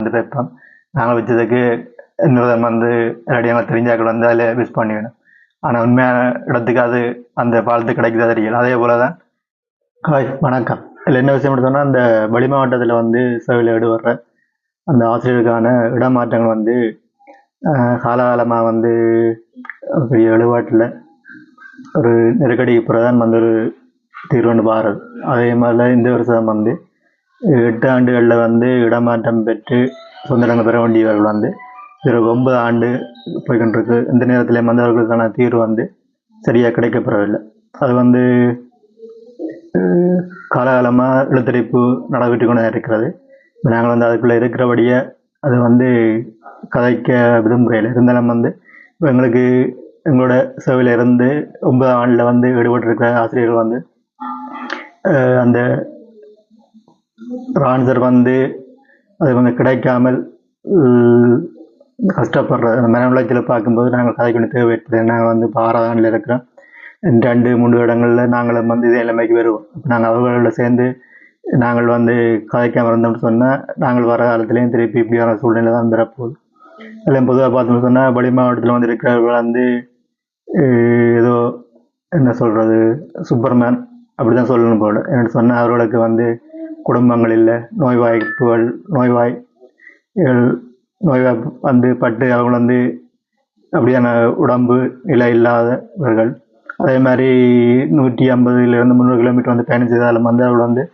வந்து வைப்போம். நாங்கள் வச்சதுக்கு இன்னொரு வந்து ரெடியாக தெரிஞ்சாக்கள் வந்து அதில் மிஸ் பண்ணிவிடும். ஆனால் உண்மையான இடத்துக்கு அது அந்த பாலத்து கிடைக்குதா தெரியல. அதே போல தான் வணக்கம். இதில் என்ன விஷயம் சொன்னால், அந்த வெளி மாவட்டத்தில் வந்து சேவையில் ஈடுபடுற அந்த ஆசிரியருக்கான இடமாற்றங்கள் வந்து காலகாலமாக வந்து பெரிய எழுபாட்டில் ஒரு நெருக்கடிக்கு பிறதான் வந்து ஒரு தீர்வு பாரது. அதே மாதிரிலாம் இந்த வருஷம் வந்து 8 ஆண்டுகளில் வந்து இடமாற்றம் பெற்று சுதந்திரங்கள் பெற வேண்டியவர்கள் வந்து 9 ஆண்டு போய்கொண்டிருக்கு. இந்த நேரத்தில் வந்தவர்களுக்கான தீர்வு வந்து சரியாக கிடைக்கப்பெறவில்லை. அது வந்து காலகாலமாக எழுத்தறிப்பு நடைபெற்று கொண்டு இருக்கிறது. நாங்கள் வந்து அதுக்குள்ளே இருக்கிறபடியே அது வந்து கதைக்க விரும்புகையில் இருந்தாலும் வந்து எங்களுக்கு எங்களோட சேவையில் இருந்து 9 ஆண்டில் வந்து ஈடுபட்டிருக்கிற ஆசிரியர்கள் வந்து அந்த ஆன்சர் வந்து அது வந்து கிடைக்காமல் கஷ்டப்படுற மன உளைச்சலை பார்க்கும்போது நாங்கள் கதை கொண்டு தேவை ஏற்படுது. நாங்கள் வந்து 6 ஆண்டில் இருக்கிறோம். 2-3 இடங்களில் நாங்களும் வந்து இதே நிலைமைக்கு வருவோம். நாங்கள் அவர்களோட சேர்ந்து நாங்கள் வந்து கதைக்காமல் இருந்தோம்னு சொன்னால் நாங்கள் வர காலத்துலேயும் திருப்பி இப்படியான சூழ்நிலை தான் பெறப்போகுது. எல்லாம் பொதுவாக பார்த்தோம்னு சொன்னால் வெளி மாவட்டத்தில் வந்து இருக்கிறவர்கள் வந்து ஏதோ என்ன சொல்கிறது, சூப்பர்மேன் அப்படி தான் சொல்லணும் போல. என்று சொன்னால் அவர்களுக்கு வந்து குடும்பங்கள் இல்லை, நோய்வாய்ப்புகள் நோய்வாய் வந்து பட்டு அவங்க வந்து அப்படியான உடம்பு நிலை இல்லாதவர்கள். அதே மாதிரி 150 300 கிலோமீட்டர் வந்து பயணம் செய்தாலும் வந்து அவர்கள் வந்து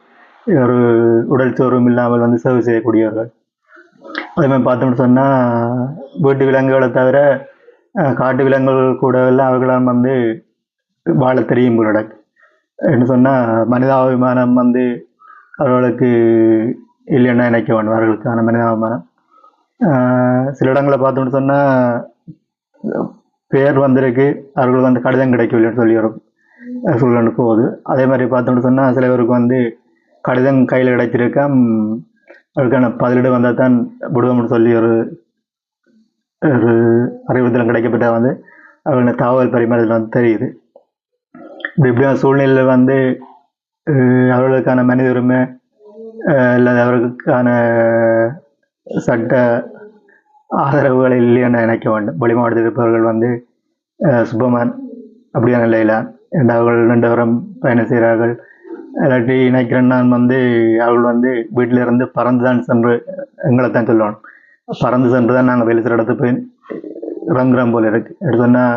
ஒரு உடல் சோர்வும் இல்லாமல் வந்து சேவை செய்யக்கூடியவர்கள். அதே மாதிரி பார்த்தோம்னு சொன்னால் வீட்டு விலங்குகளை தவிர காட்டு விலங்குகள் கூட எல்லாம் அவர்களால் வந்து வாழ தெரியும் போல. என்று சொன்னால் மனிதாபிமானம் வந்து அவர்களுக்கு இல்லைன்னா நினைக்க வேண்டும். அவர்களுக்கான மனிதாபிமானம் சில இடங்களை பார்த்தோம்னு சொன்னால் பேர் வந்திருக்கு, அவர்களுக்கு வந்து கடிதம் கிடைக்கவில்லைன்னு சொல்லி ஒரு சூழ்நிலை போகுது. அதே மாதிரி பார்த்தோம்னு சொன்னால் சில பேருக்கு வந்து கடிதம் கையில் கிடைச்சிருக்கா, அதுக்கான பதிலீடு வந்தால் தான் விடுவோம்னு சொல்லி ஒரு அறிவுறுத்தல் கிடைக்கப்பட்ட வந்து அவர்களோட தகவல் பரிமாறத்தில் வந்து தெரியுது. இப்படியான சூழ்நிலையில் வந்து அவர்களுக்கான மனித உரிமை அல்லது அவர்களுக்கான சட்ட ஆதரவுகள் இல்லைன்னு நினைக்க வேண்டும். வெளி மாவட்டத்தில் இருப்பவர்கள் வந்து சுப்பமான் அப்படியான நிலையில் அவர்கள் 2 வாரம் பயணம் செய்கிறார்கள். இல்லாட்டி நினைக்கிறேன் நான் வந்து அவர்கள் வந்து வீட்டில் இருந்து பறந்து தான் சென்று எங்களை தான் சொல்லணும், பறந்து சென்று தான் நாங்கள் வேலை செய்கிற இடத்துக்கு போய் இறங்குறோம் போல் இருக்குது. எடுத்து சொன்னால்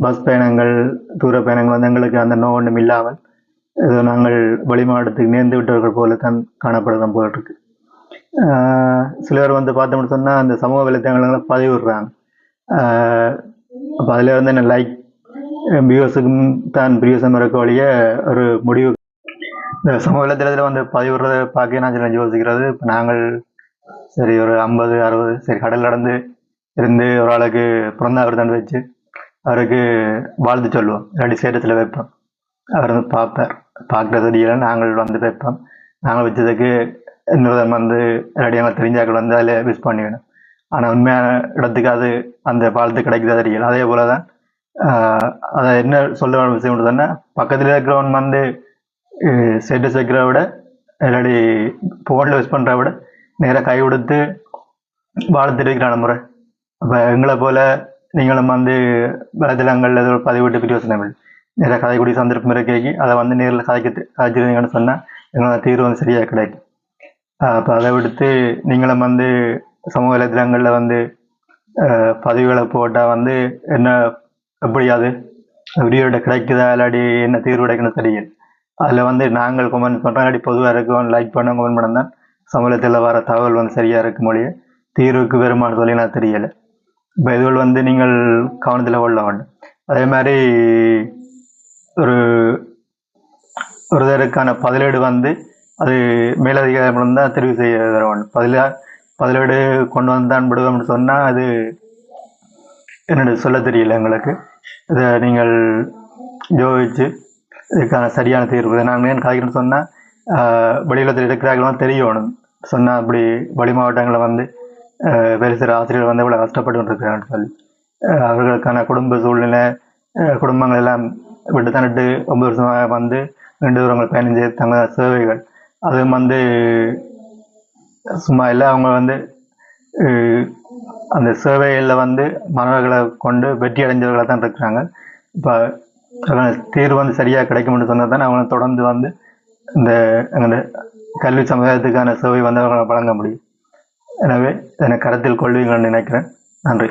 பஸ் பயணங்கள் தூர பயணங்கள் வந்து எங்களுக்கு அந்த ஒன்றும் இல்லாமல் ஏதோ நாங்கள் வெளி மாவட்டத்துக்கு நேர்ந்து விட்டவர்கள் போல தான் காணப்படுறோம் போல் இருக்குது. சிலர் வந்து பார்த்தோம்னு சொன்னால் அந்த சமூக வலைத்தளங்களை பதிவிடுறாங்க. அப்போ அதில் வந்து என்ன லைக் வியூஸுக்கும் தான் பிரியோசம் இருக்க வழிய ஒரு முடிவு. இந்த சமூக வலைத்தளத்தில் வந்து பதிவிடுறதை பார்க்க நான் சில யோசிக்கிறது, இப்போ நாங்கள் சரி ஒரு 50-60 சரி கடல் நடந்து இருந்து ஒரு ஆளுக்கு பிறந்த விருதாண்டு வச்சு அவருக்கு வாழ்த்து சொல்லுவோம், இல்லாட்டி சேட்டத்தில் வைப்போம். அவர் வந்து பார்க்குறதுல நாங்கள் வந்து வைப்போம். நாங்கள் வச்சதுக்கு இன்னொரு வந்து ரெடியாக தெரிஞ்சாக்கள் வந்து அதில் மிஸ் பண்ணிவிடும். ஆனால் உண்மையான இடத்துக்கு அது அந்த பாலத்து கிடைக்குதா தெரியல. அதே போல தான் அதை என்ன சொல்ல விஷயம் சொன்னால், பக்கத்தில் இருக்கிறவன் வந்து ஸ்டேட்டஸ் வைக்கிறத விட இல்லாட்டி ஃபோனில் யூஸ் பண்ணுறத விட நேராக கை கொடுத்து வாழ்த்து இருக்கிறான முறை. அப்போ எங்களை போல் நீங்களும் வந்து வலைதளங்களில் ஏதோ பதிவிட்டு பிரியோசனங்கள் நேராக கதைக்கூடிய சந்தர்ப்பம் இருக்கி அதை வந்து நேரில் கதைச்சிருந்தீங்கன்னு சொன்னால் எங்களோட தீர்வு வந்து சரியாக கிடைக்கும். அப்போ அதை விடுத்து நீங்களும் வந்து சமூக வலைதளங்களில் வந்து பதிவுகளை போட்டால் வந்து என்ன எப்படியாது வீடியோட கிடைக்குதா இல்லாட்டி என்ன தீர்வு கிடைக்கணும் தெரியல. அதில் வந்து நாங்கள் கமெண்ட் பண்ணுறோம், இல்லாட்டி பொதுவாக இருக்கும் லைக் பண்ண கமெண்ட் பண்ண தான் சமூகத்தில் வர தகவல் வந்து சரியாக இருக்கும் மொழியே தீர்வுக்கு வருமானு சொல்லி நான் தெரியலை. இப்போ இதுகள் வந்து நீங்கள் கவனத்தில் கொள்ள வேண்டும். அதே மாதிரி ஒருதருக்கான பதிலீடு வந்து அது மேலதிகாரம் தான் தெரிவு செய்ய வர வேண்டும். பதிலீடு கொண்டு வந்து தான் விடுவோம்னு சொன்னால் அது என்னோட சொல்ல தெரியல எங்களுக்கு. இதை நீங்கள் யோசிச்சு இதுக்கான சரியான தீர்வு. நான் ஏன் காய்கறின்னு சொன்னால் வெளியுலகத்தில் இருக்கிறார்களும் தெரியணும் சொன்னால் அப்படி வெளி மாவட்டங்களில் வந்து வேலை செய்கிற ஆசிரியர்கள் வந்து இவ்வளோ கஷ்டப்பட்டு கொண்டிருக்கிறாங்கன்னு சொல்லி அவர்களுக்கான குடும்ப சூழ்நிலை குடும்பங்கள் எல்லாம் விட்டு தன்னிட்டு 9 வருஷமாக வந்து 2 தூரங்கள் பயணம் செய்து தங்க சேவைகள் அதுவும் வந்து சும்மா இல்லை. அவங்க வந்து அஹ், அந்த சேவைகளில் வந்து மாணவர்களை கொண்டு வெற்றி அடைஞ்சவர்களாக தான் இருக்கிறாங்க. இப்போ தீர்வு வந்து சரியாக கிடைக்கும்னு சொன்னால் தான் அவங்க தொடர்ந்து வந்து இந்த எங்களோட கல்வி சமுதாயத்துக்கான சேவை வந்து அவங்களை வழங்க முடியும். எனவே இதனை கருத்தில் கொள்வீங்கன்னு நினைக்கிறேன். நன்றி.